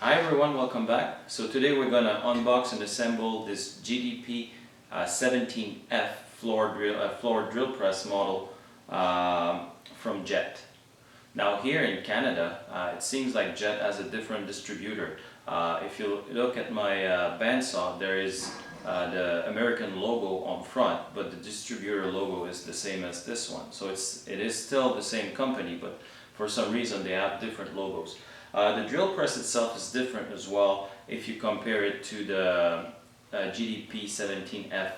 Hi everyone, welcome back. So today we're going to unbox and assemble this JDP17 F floor drill press model from JET. Now here in Canada, it seems like JET has a different distributor. If you look at my bandsaw, there is the American logo on front, but the distributor logo is the same as this one. So it is still the same company, but for some reason they have different logos. The drill press itself is different as well if you compare it to the JDP17MF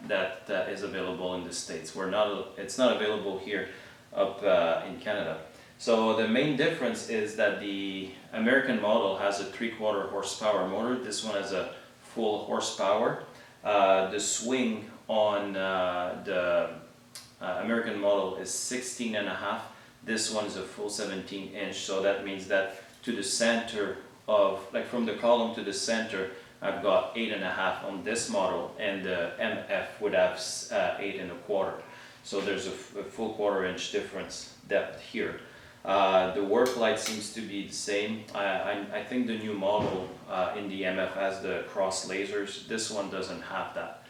that is available in the States. It's not available here up in Canada. So the main difference is that the American model has a 3/4 horsepower motor. This one has a full horsepower. The swing on the American model is 16.5. This one is a full 17 inch, so that means that to the center of, like from the column to the center, I've got 8.5 on this model, and the MF would have 8.25. So there's a full 1/4 inch difference depth here. The work light seems to be the same. I think the new model in the MF has the cross lasers. This one doesn't have that.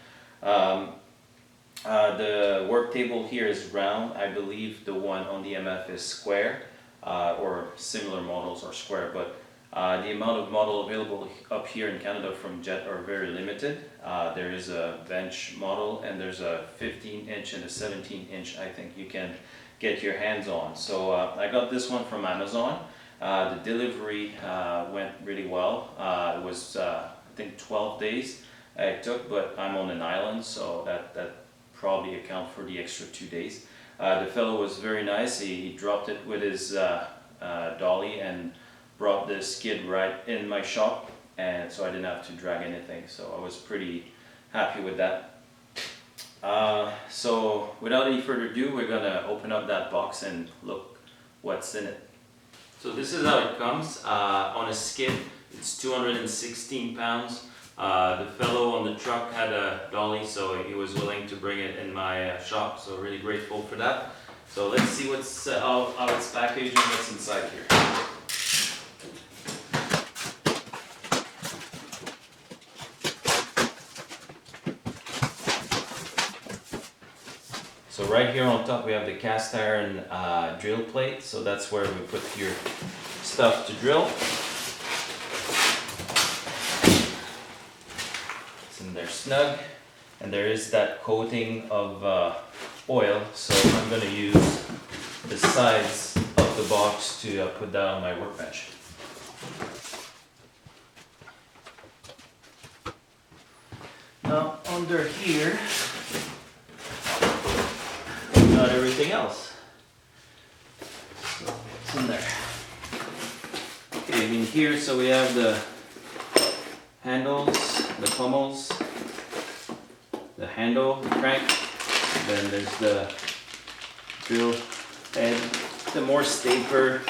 The work table here is round. I believe the one on the MF is square, or similar models are square, but the amount of model available up here in Canada from JET are very limited. There is a bench model, and there's a 15 inch and a 17 inch I think you can get your hands on. So I got this one from Amazon. The delivery went really well. It was I think 12 days it took, but I'm on an island, so that probably account for the extra 2 days. The fellow was very nice. He dropped it with his dolly and brought the skid right in my shop, and so I didn't have to drag anything, so I was pretty happy with that. So without any further ado, we're gonna open up that box and look what's in it. So this is how it comes. On a skid, it's 216 pounds. The fellow on the truck had a dolly, so he was willing to bring it in my shop, so really grateful for that. So let's see what's how it's packaged and what's inside here. So right here on top we have the cast iron drill plate, so that's where we put your stuff to drill. In there snug, and there is that coating of oil, so I'm going to use the sides of the box to put that on my workbench. Now under here we got everything else, so it's in there. Okay, in here, so we have the handles, the pommels, the handle, the crank, then there's the drill head, the Morse taper,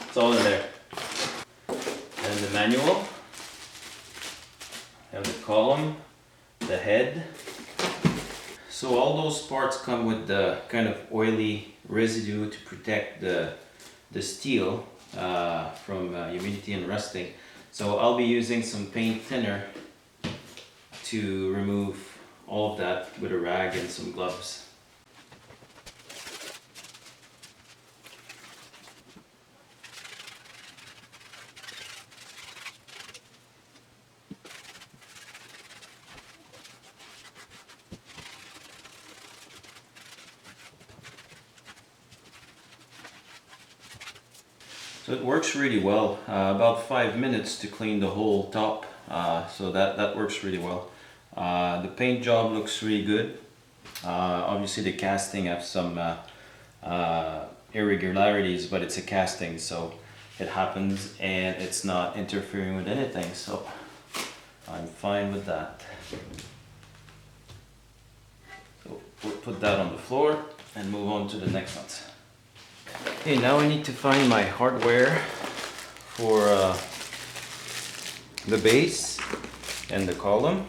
it's all in there. And the manual, have the column, the head. So all those parts come with the kind of oily residue to protect the steel from humidity and rusting. So I'll be using some paint thinner to remove all of that with a rag and some gloves. So it works really well, about 5 minutes to clean the whole top, so that works really well. The paint job looks really good. Obviously the casting have some irregularities, but it's a casting, so it happens and it's not interfering with anything, so I'm fine with that. So we'll put that on the floor and move on to the next ones. Okay, now I need to find my hardware for the base and the column.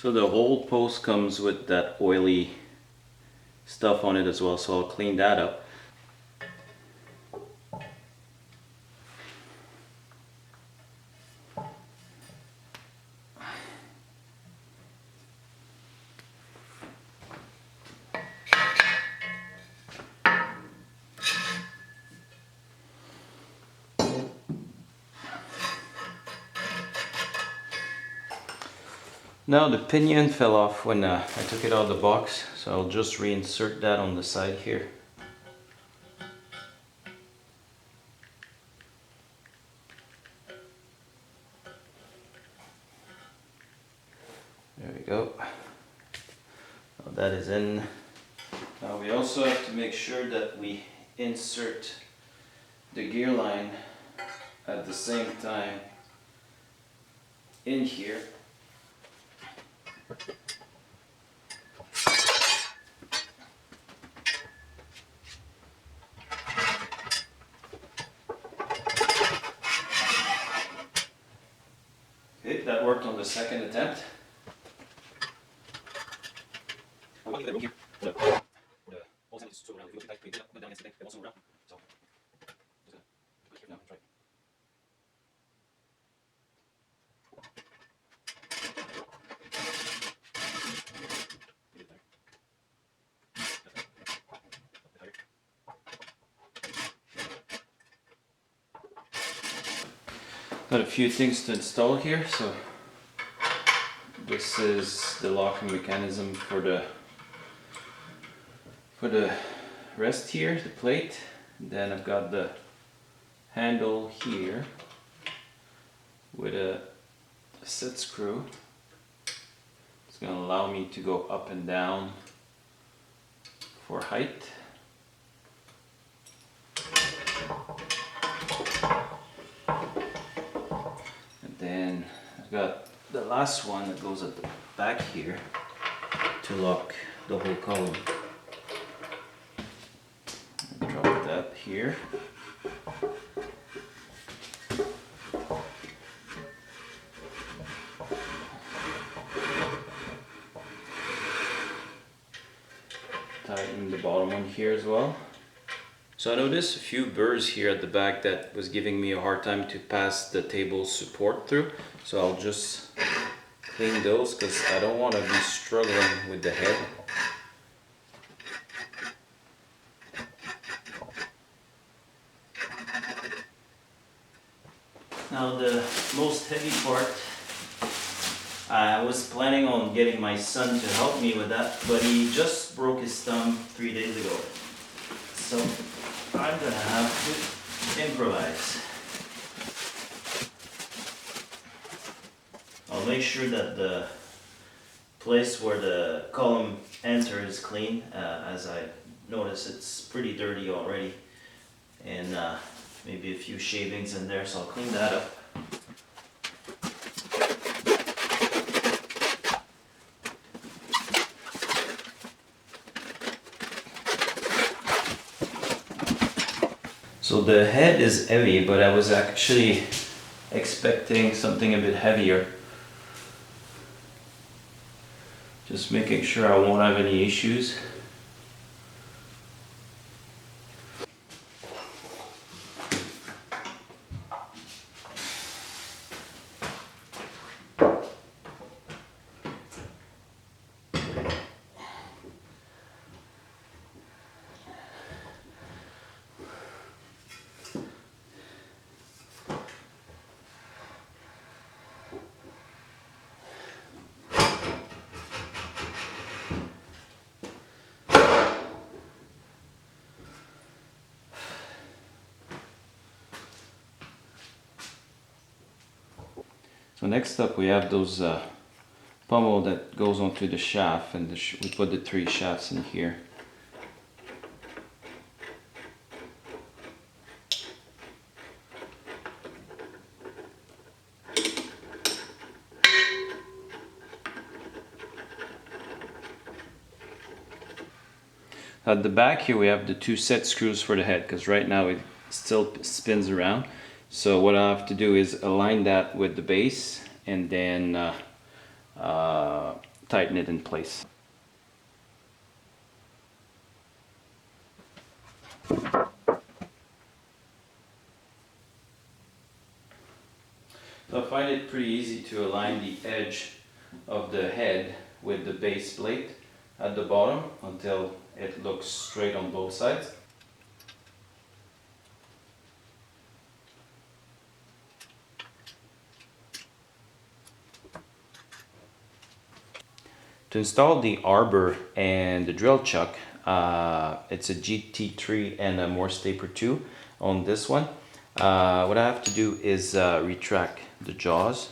So the whole post comes with that oily stuff on it as well, so I'll clean that up. Now the pinion fell off when I took it out of the box, so I'll just reinsert that on the side here. There we go. Now that is in. Now we also have to make sure that we insert the gear line at the same time in here. Okay, that worked on the second attempt. Got a few things to install here. So this is the locking mechanism for the rest here, the plate. Then I've got the handle here with a set screw. It's going to allow me to go up and down for height. And then I've got the last one that goes at the back here to lock the whole column. Drop that here. Tighten the bottom one here as well. So I noticed a few burrs here at the back that was giving me a hard time to pass the table support through. So I'll just clean those because I don't want to be struggling with the head. Now the most heavy part, I was planning on getting my son to help me with that, but he just broke his thumb 3 days ago. So I'm gonna have to improvise. I'll make sure that the place where the column enters is clean, as I notice it's pretty dirty already, and maybe a few shavings in there, so I'll clean that up. So the head is heavy, but I was actually expecting something a bit heavier. Just making sure I won't have any issues. So next up we have those pommel that goes onto the shaft, and we put the 3 shafts in here. At the back here we have the 2 set screws for the head, because right now it still spins around. So what I have to do is align that with the base, and then tighten it in place. So I find it pretty easy to align the edge of the head with the base plate at the bottom until it looks straight on both sides. To install the arbor and the drill chuck, it's a GT3 and a Morse taper 2 on this one. What I have to do is retract the jaws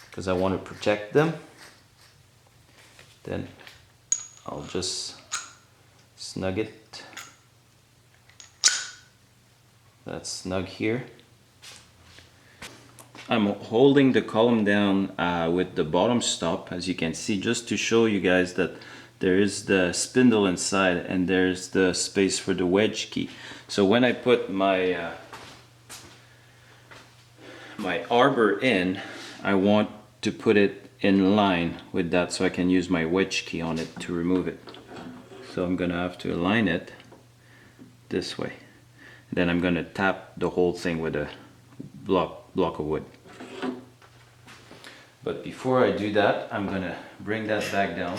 because I want to protect them. Then I'll just snug it. That's snug here. I'm holding the column down with the bottom stop, as you can see, just to show you guys that there is the spindle inside and there's the space for the wedge key. So when I put my my arbor in, I want to put it in line with that so I can use my wedge key on it to remove it. So I'm gonna have to align it this way. Then I'm gonna tap the whole thing with a block of wood. But before I do that, I'm gonna bring that back down,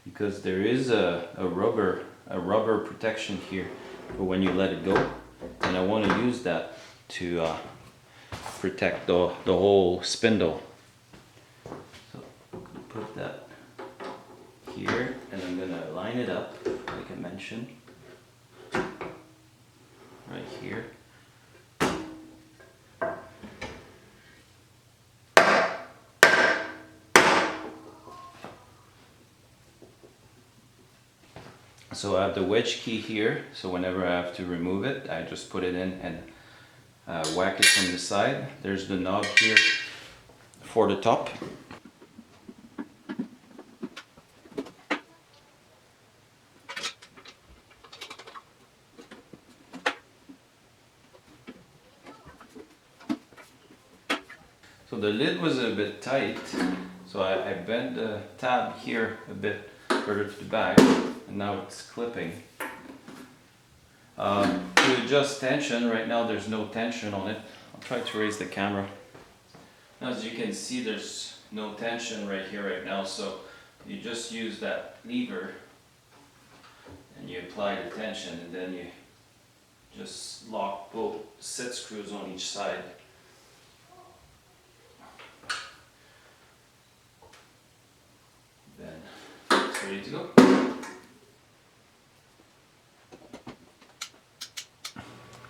because there is a rubber protection here for when you let it go, and I want to use that to protect the whole spindle. So I'm gonna put that here, and I'm gonna line it up like I mentioned right here. So I have the wedge key here, so whenever I have to remove it, I just put it in and whack it from the side. There's the knob here for the top. So the lid was a bit tight, so I bent the tab here a bit further to the back, and now it's clipping. To adjust tension, right now there's no tension on it. I'll try to raise the camera. As you can see, there's no tension right here right now, so you just use that lever and you apply the tension, and then you just lock both set screws on each side. Then it's ready to go.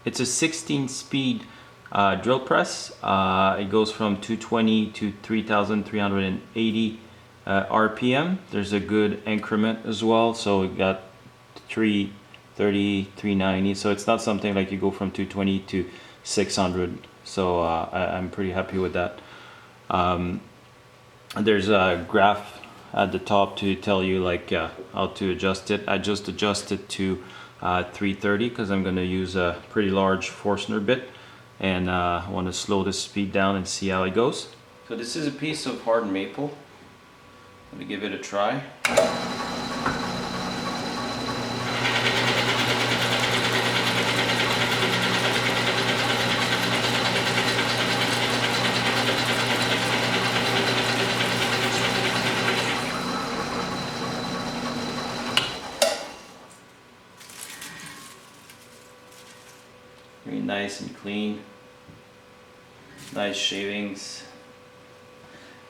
It's a 16-speed drill press. It goes from 220 to 3,380 RPM. There's a good increment as well, so we got 330, 390. So it's not something like you go from 220 to 600. So I'm pretty happy with that. There's a graph at the top to tell you like how to adjust it. I just adjusted to 330 because I'm going to use a pretty large Forstner bit, and I want to slow the speed down and see how it goes. So this is a piece of hardened maple. Let me give it a try. Very nice and clean, nice shavings.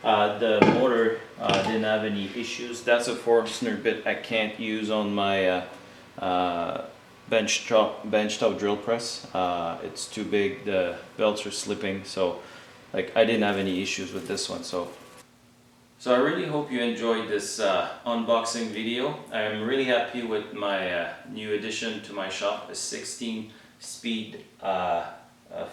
The motor didn't have any issues. That's a Forstner bit I can't use on my benchtop drill press. It's too big, the belts are slipping, so like I didn't have any issues with this one. So I really hope you enjoyed this unboxing video. I'm really happy with my new addition to my shop, a 16-speed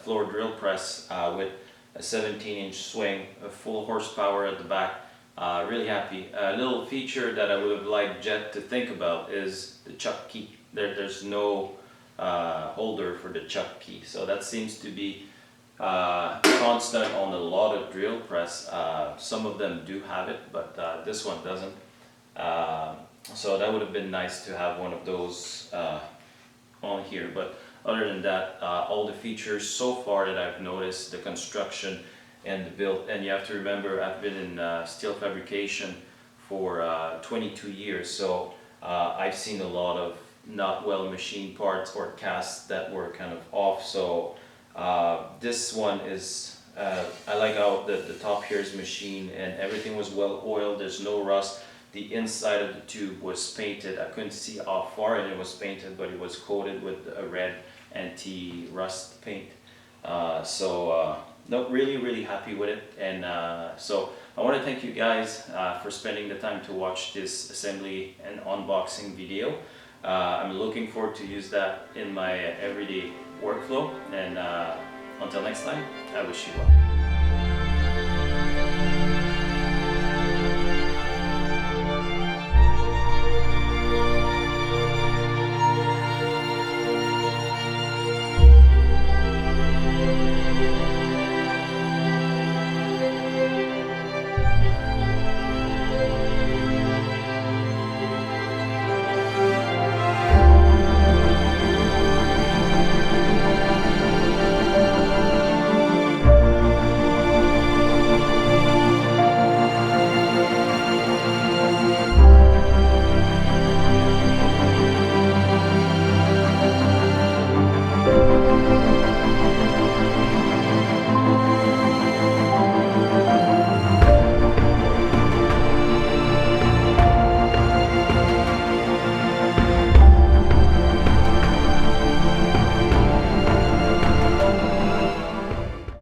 floor drill press with a 17-inch swing, a full horsepower at the back. Really happy. A little feature that I would have liked JET to think about is the chuck key. There's no holder for the chuck key, so that seems to be constant on a lot of drill press. Some of them do have it, but this one doesn't. So that would have been nice to have one of those on here. But other than that, all the features so far that I've noticed, the construction and the build, and you have to remember I've been in steel fabrication for 22 years, so I've seen a lot of not well machined parts or casts that were kind of off. So this one is, I like how the top here is machined and everything was well oiled, there's no rust. The inside of the tube was painted. I couldn't see how far it was painted, but it was coated with a red anti-rust paint. No, really happy with it. And so I want to thank you guys for spending the time to watch this assembly and unboxing video. I'm looking forward to use that in my everyday workflow. And until next time, I wish you well.